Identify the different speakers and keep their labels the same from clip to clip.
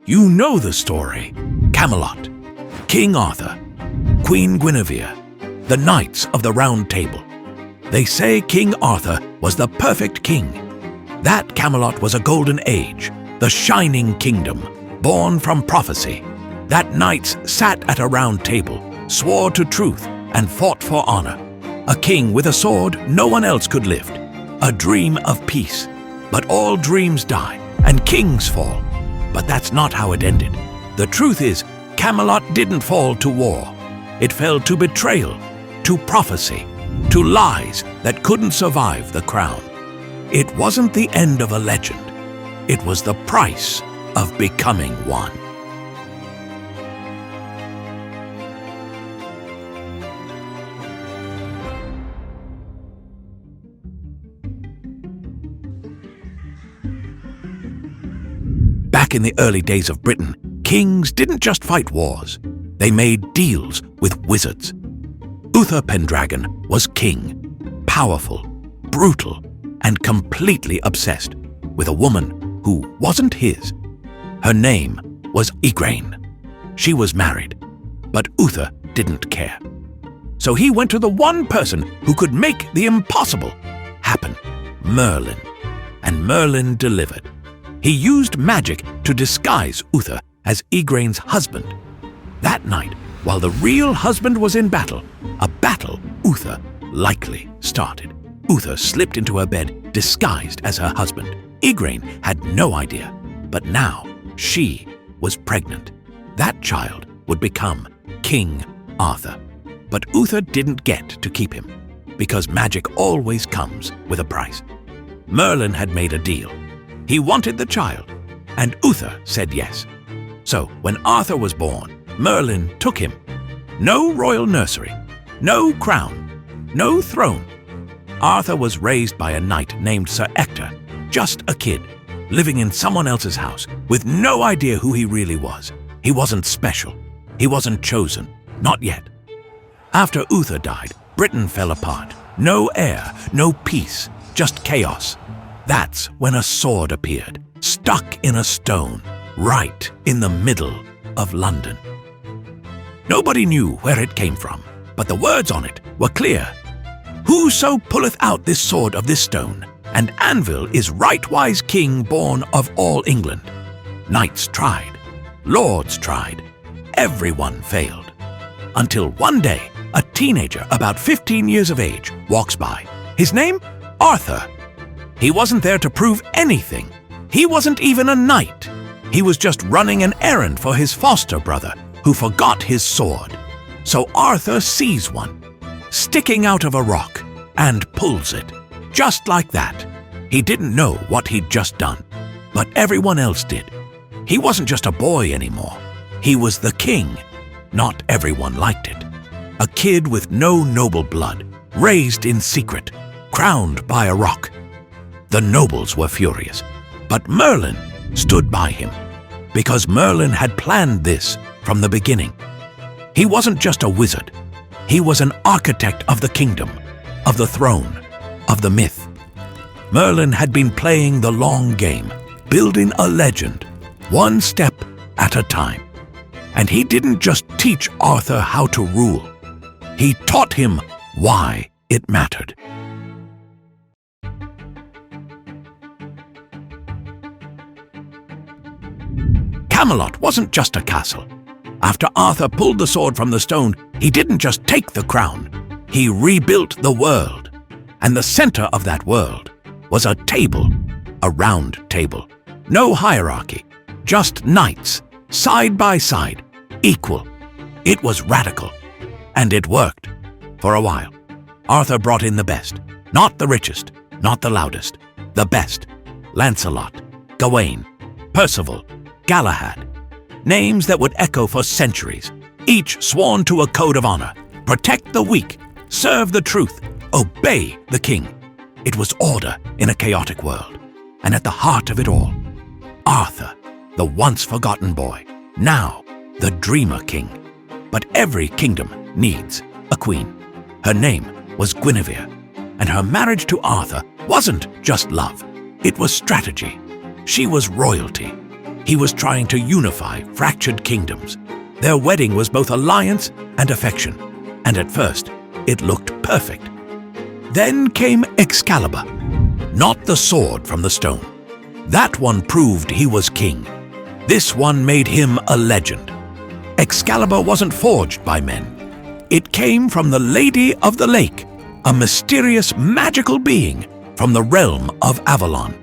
Speaker 1: You know the story. Camelot, King Arthur, Queen Guinevere, the Knights of the Round Table. They say King Arthur was the perfect king. That Camelot was a golden age, the shining kingdom, born from prophecy. That knights sat at a round table, swore to truth, and fought for honor. A king with a sword no one else could lift. A dream of peace. But all dreams die, and kings fall. But that's not how it ended. The truth is, Camelot didn't fall to war. It fell to betrayal, to prophecy, to lies that couldn't survive the crown. It wasn't the end of a legend. It was the price of becoming one. Back in the early days of Britain, kings didn't just fight wars. They made deals with wizards. Uther Pendragon was king, powerful, brutal, and completely obsessed with a woman who wasn't his. Her name was Igraine. She was married, but Uther didn't care. So he went to the one person who could make the impossible happen, Merlin. And Merlin delivered. He used magic to disguise Uther as Igraine's husband. That night, while the real husband was in battle, a battle Uther likely started. Uther slipped into her bed disguised as her husband. Igraine had no idea, but now she was pregnant. That child would become King Arthur. But Uther didn't get to keep him, because magic always comes with a price. Merlin had made a deal. He wanted the child, and Uther said yes. So when Arthur was born, Merlin took him. No royal nursery, no crown, no throne. Arthur was raised by a knight named Sir Ector, just a kid, living in someone else's house with no idea who he really was. He wasn't special. He wasn't chosen. Not yet. After Uther died, Britain fell apart. No heir, no peace, just chaos. That's when a sword appeared, stuck in a stone, right in the middle of London. Nobody knew where it came from, but the words on it were clear. Whoso pulleth out this sword of this stone, and anvil is right-wise king born of all England. Knights tried, lords tried, everyone failed. Until one day, a teenager about 15 years of age walks by. His name? Arthur. He wasn't there to prove anything. He wasn't even a knight. He was just running an errand for his foster brother, who forgot his sword. So Arthur sees one, sticking out of a rock, and pulls it. Just like that. He didn't know what he'd just done, but everyone else did. He wasn't just a boy anymore. He was the king. Not everyone liked it. A kid with no noble blood, raised in secret, crowned by a rock. The nobles were furious, but Merlin stood by him, because Merlin had planned this from the beginning. He wasn't just a wizard. He was an architect of the kingdom, of the throne, of the myth. Merlin had been playing the long game, building a legend, one step at a time. And he didn't just teach Arthur how to rule. He taught him why it mattered. Camelot wasn't just a castle. After Arthur pulled the sword from the stone, he didn't just take the crown. He rebuilt the world. And the center of that world was a table, a round table. No hierarchy, just knights, side by side, equal. It was radical. And it worked. For a while. Arthur brought in the best. Not the richest, not the loudest. The best. Lancelot, Gawain, Percival, Galahad. Names that would echo for centuries, each sworn to a code of honor. Protect the weak, serve the truth, obey the king. It was order in a chaotic world. And at the heart of it all, Arthur, the once forgotten boy, now the dreamer king. But every kingdom needs a queen. Her name was Guinevere, and her marriage to Arthur wasn't just love. It was strategy. She was royalty. He was trying to unify fractured kingdoms. Their wedding was both alliance and affection, and at first, it looked perfect. Then came Excalibur, not the sword from the stone. That one proved he was king. This one made him a legend. Excalibur wasn't forged by men. It came from the Lady of the Lake, a mysterious magical being from the realm of Avalon.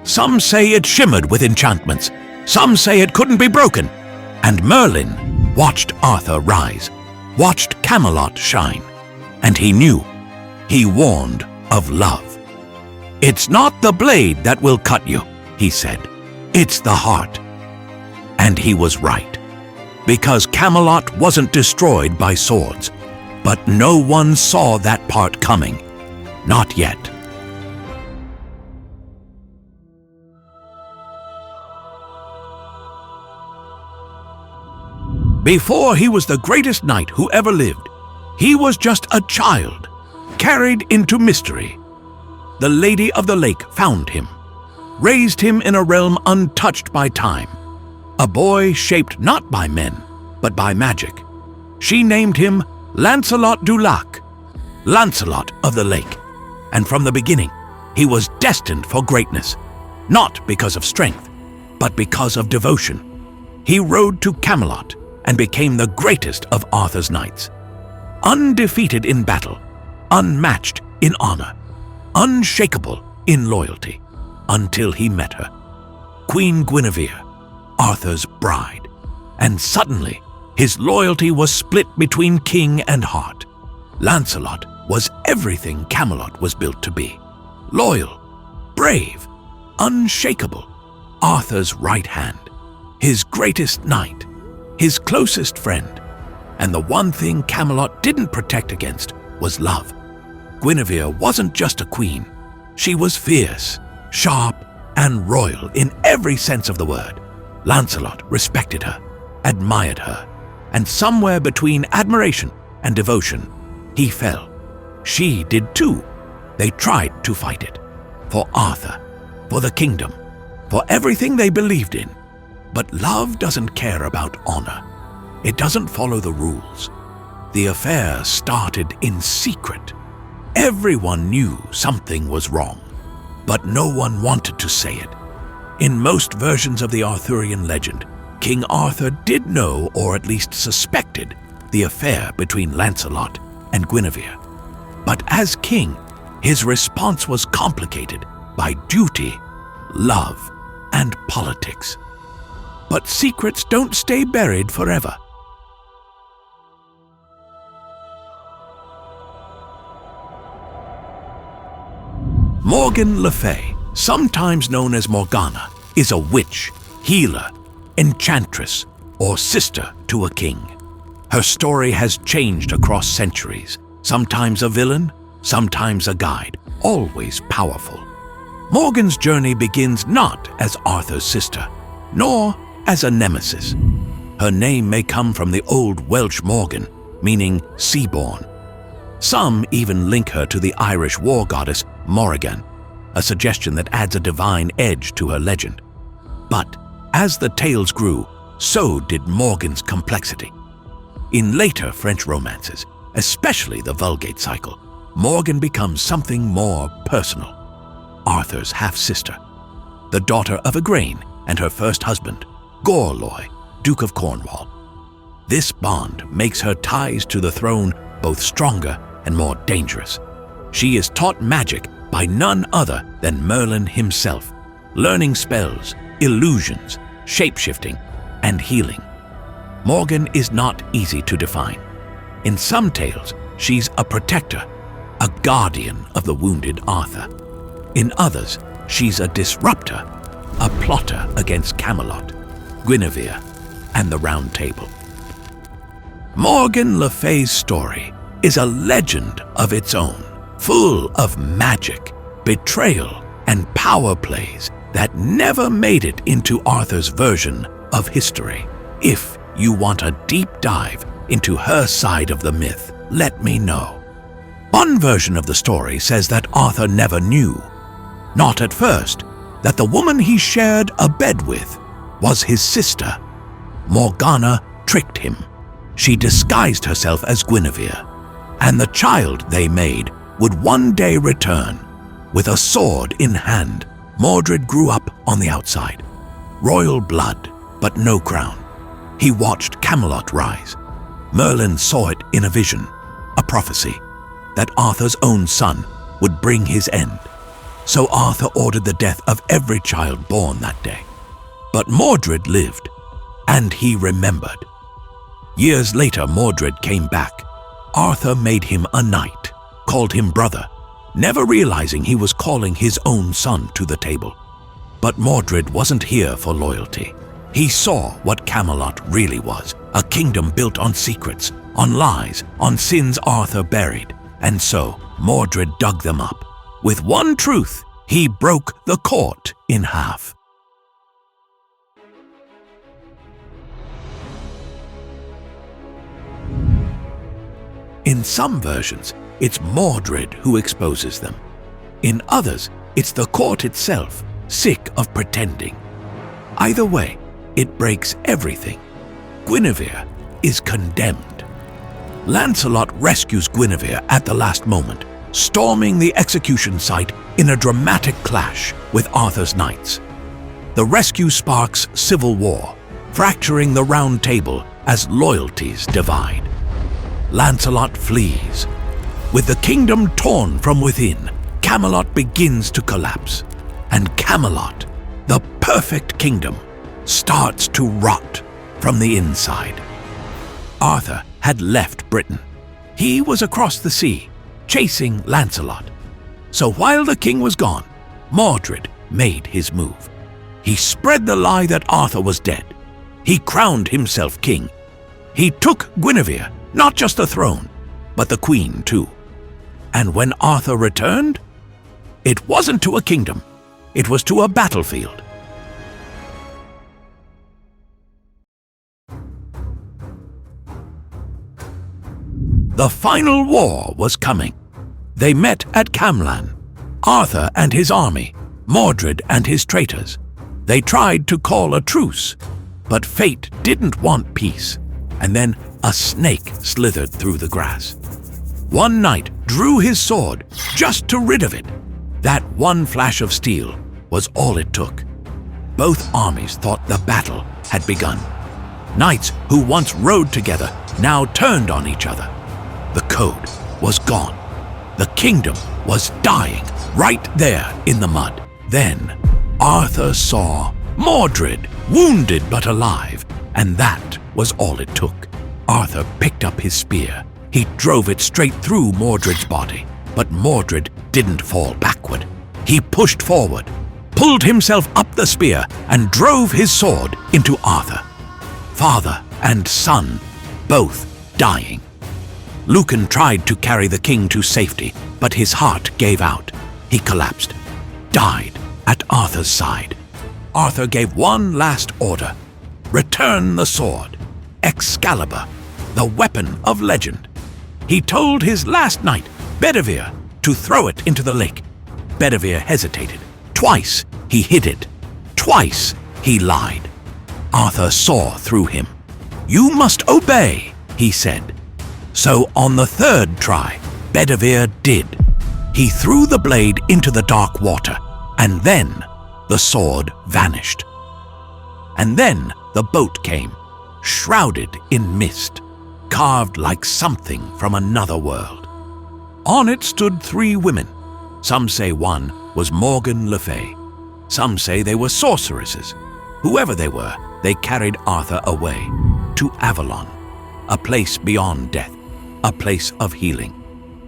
Speaker 1: Some say it shimmered with enchantments. Some say it couldn't be broken. And Merlin watched Arthur rise, watched Camelot shine, and he knew. He warned of love. "It's not the blade that will cut you," he said. "It's the heart." And he was right, because Camelot wasn't destroyed by swords, but no one saw that part coming. Not yet. Before he was the greatest knight who ever lived, he was just a child, carried into mystery. The Lady of the Lake found him, raised him in a realm untouched by time, a boy shaped not by men, but by magic. She named him Lancelot du Lac, Lancelot of the Lake, and from the beginning, he was destined for greatness, not because of strength, but because of devotion. He rode to Camelot and became the greatest of Arthur's knights, undefeated in battle, unmatched in honor, unshakable in loyalty, until he met her, Queen Guinevere, Arthur's bride, and suddenly his loyalty was split between king and heart. Lancelot was everything Camelot was built to be: loyal, brave, unshakable, Arthur's right hand, his greatest knight, his closest friend. And the one thing Camelot didn't protect against was love. Guinevere wasn't just a queen. She was fierce, sharp, and royal in every sense of the word. Lancelot respected her, admired her, and somewhere between admiration and devotion, he fell. She did too. They tried to fight it. For Arthur, for the kingdom, for everything they believed in. But love doesn't care about honor. It doesn't follow the rules. The affair started in secret. Everyone knew something was wrong, but no one wanted to say it. In most versions of the Arthurian legend, King Arthur did know, or at least suspected, the affair between Lancelot and Guinevere. But as king, his response was complicated by duty, love, and politics. But secrets don't stay buried forever. Morgan Le Fay, sometimes known as Morgana, is a witch, healer, enchantress, or sister to a king. Her story has changed across centuries, sometimes a villain, sometimes a guide, always powerful. Morgan's journey begins not as Arthur's sister, nor as a nemesis. Her name may come from the old Welsh Morgan, meaning sea-born. Some even link her to the Irish war goddess Morrigan, a suggestion that adds a divine edge to her legend. But as the tales grew, so did Morgan's complexity. In later French romances, especially the Vulgate cycle, Morgan becomes something more personal. Arthur's half-sister, the daughter of Igraine and her first husband, Gorloy, Duke of Cornwall. This bond makes her ties to the throne both stronger and more dangerous. She is taught magic by none other than Merlin himself, learning spells, illusions, shape-shifting, and healing. Morgan is not easy to define. In some tales, she's a protector, a guardian of the wounded Arthur. In others, she's a disruptor, a plotter against Camelot, Guinevere, and the Round Table. Morgan Le Fay's story is a legend of its own, full of magic, betrayal, and power plays that never made it into Arthur's version of history. If you want a deep dive into her side of the myth, let me know. One version of the story says that Arthur never knew, not at first, that the woman he shared a bed with was his sister. Morgana tricked him. She disguised herself as Guinevere, and the child they made would one day return. With a sword in hand, Mordred grew up on the outside. Royal blood, but no crown. He watched Camelot rise. Merlin saw it in a vision, a prophecy, that Arthur's own son would bring his end. So Arthur ordered the death of every child born that day. But Mordred lived, and he remembered. Years later, Mordred came back. Arthur made him a knight, called him brother, never realizing he was calling his own son to the table. But Mordred wasn't here for loyalty. He saw what Camelot really was, a kingdom built on secrets, on lies, on sins Arthur buried. And so Mordred dug them up. With one truth, he broke the court in half. In some versions, it's Mordred who exposes them. In others, it's the court itself, sick of pretending. Either way, it breaks everything. Guinevere is condemned. Lancelot rescues Guinevere at the last moment, storming the execution site in a dramatic clash with Arthur's knights. The rescue sparks civil war, fracturing the Round Table as loyalties divide. Lancelot flees. With the kingdom torn from within, Camelot begins to collapse. And Camelot, the perfect kingdom, starts to rot from the inside. Arthur had left Britain. He was across the sea, chasing Lancelot. So while the king was gone, Mordred made his move. He spread the lie that Arthur was dead. He crowned himself king. He took Guinevere, not just the throne, but the queen too. And when Arthur returned, it wasn't to a kingdom, it was to a battlefield. The final war was coming. They met at Camlann, Arthur and his army, Mordred and his traitors. They tried to call a truce, but fate didn't want peace, and then a snake slithered through the grass. One knight drew his sword just to rid of it. That one flash of steel was all it took. Both armies thought the battle had begun. Knights who once rode together now turned on each other. The code was gone. The kingdom was dying right there in the mud. Then Arthur saw Mordred, wounded but alive, and that was all it took. Arthur picked up his spear. He drove it straight through Mordred's body, but Mordred didn't fall backward. He pushed forward, pulled himself up the spear, and drove his sword into Arthur. Father and son, both dying. Lucan tried to carry the king to safety, but his heart gave out. He collapsed, died at Arthur's side. Arthur gave one last order: return the sword, Excalibur, the weapon of legend. He told his last knight, Guinevere, to throw it into the lake. Guinevere hesitated. Twice he hid it. Twice he lied. Arthur saw through him. You must obey, he said. So on the third try, Guinevere did. He threw the blade into the dark water, and then the sword vanished. And then the boat came, shrouded in mist, carved like something from another world. On it stood 3 women. Some say one was Morgana le Fay. Some say they were sorceresses. Whoever they were, they carried Arthur away to Avalon, a place beyond death, a place of healing,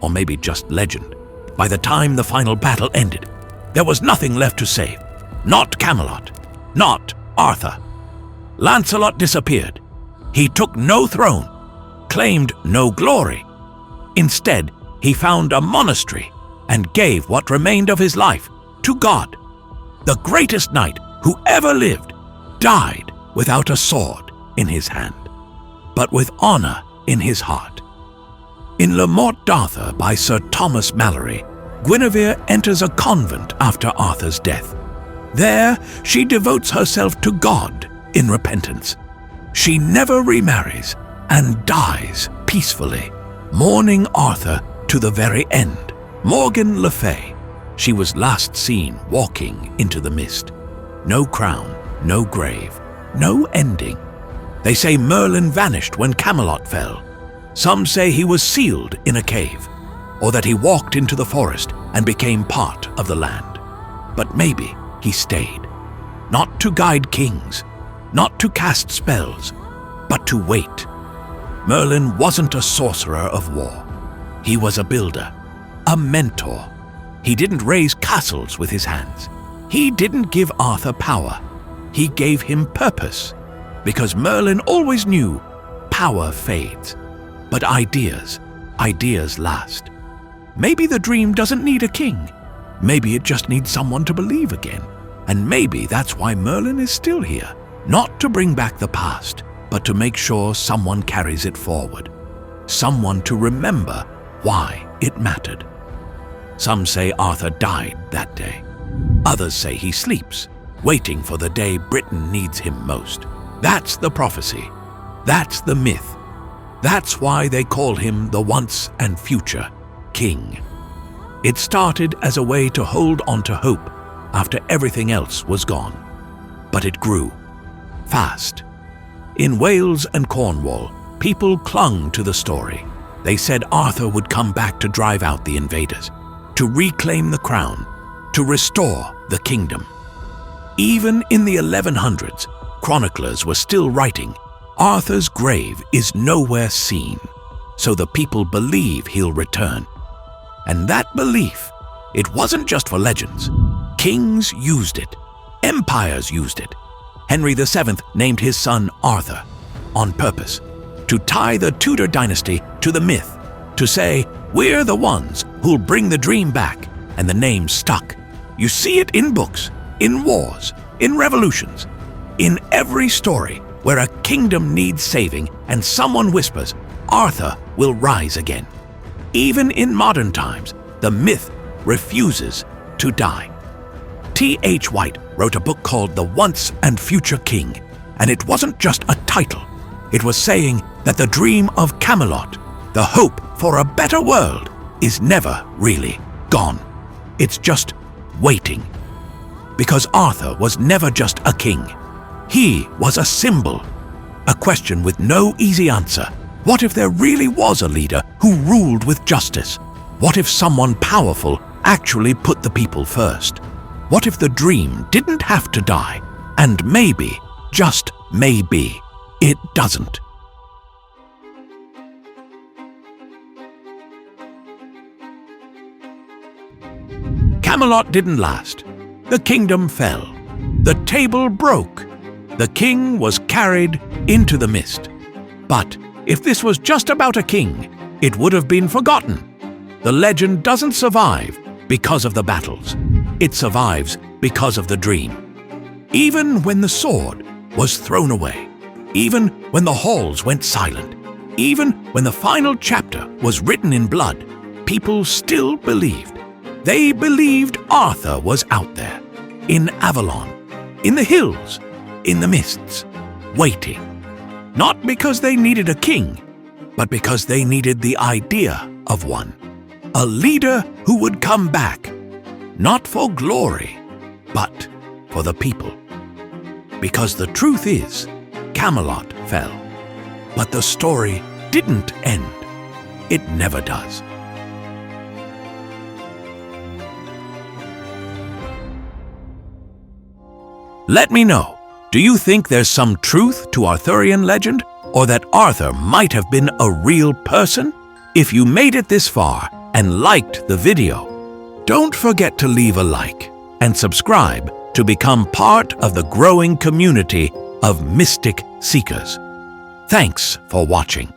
Speaker 1: or maybe just legend. By the time the final battle ended, there was nothing left to save. Not Camelot, not Arthur. Lancelot disappeared. He took no throne, claimed no glory. Instead, he found a monastery and gave what remained of his life to God. The greatest knight who ever lived died without a sword in his hand, but with honor in his heart. In Le Morte d'Arthur by Sir Thomas Malory, Guinevere enters a convent after Arthur's death. There, she devotes herself to God in repentance. She never remarries and dies peacefully, mourning Arthur to the very end. Morgana le Fay. She was last seen walking into the mist. No crown, no grave, no ending. They say Merlin vanished when Camelot fell. Some say he was sealed in a cave, or that he walked into the forest and became part of the land. But maybe he stayed, not to guide kings, not to cast spells, but to wait. Merlin wasn't a sorcerer of war. He was a builder, a mentor. He didn't raise castles with his hands. He didn't give Arthur power. He gave him purpose, because Merlin always knew power fades, but ideas last. Maybe the dream doesn't need a king. Maybe it just needs someone to believe again. And maybe that's why Merlin is still here, not to bring back the past, but to make sure someone carries it forward. Someone to remember why it mattered. Some say Arthur died that day. Others say he sleeps, waiting for the day Britain needs him most. That's the prophecy. That's the myth. That's why they call him the once and future king. It started as a way to hold on to hope after everything else was gone. But it grew fast. In Wales and Cornwall, people clung to the story. They said Arthur would come back to drive out the invaders, to reclaim the crown, to restore the kingdom. Even in the 1100s, chroniclers were still writing, Arthur's grave is nowhere seen, so the people believe he'll return. And that belief, it wasn't just for legends. Kings used it. Empires used it. Henry VII named his son Arthur on purpose, to tie the Tudor dynasty to the myth, to say, we're the ones who'll bring the dream back, and the name stuck. You see it in books, in wars, in revolutions, in every story where a kingdom needs saving and someone whispers, Arthur will rise again. Even in modern times, the myth refuses to die. T.H. White wrote a book called The Once and Future King, and it wasn't just a title. It was saying that the dream of Camelot, the hope for a better world, is never really gone. It's just waiting. Because Arthur was never just a king. He was a symbol. A question with no easy answer. What if there really was a leader who ruled with justice? What if someone powerful actually put the people first? What if the dream didn't have to die? And maybe, just maybe, it doesn't. Camelot didn't last. The kingdom fell. The table broke. The king was carried into the mist. But if this was just about a king, it would have been forgotten. The legend doesn't survive because of the battles. It survives because of the dream. Even when the sword was thrown away, even when the halls went silent, even when the final chapter was written in blood, people still believed. They believed Arthur was out there, in Avalon, in the hills, in the mists, waiting. Not because they needed a king, but because they needed the idea of one. A leader who would come back, not for glory, but for the people. Because the truth is, Camelot fell. But the story didn't end. It never does. Let me know. Do you think there's some truth to Arthurian legend, or that Arthur might have been a real person? If you made it this far and liked the video, don't forget to leave a like and subscribe to become part of the growing community of mystic seekers. Thanks for watching.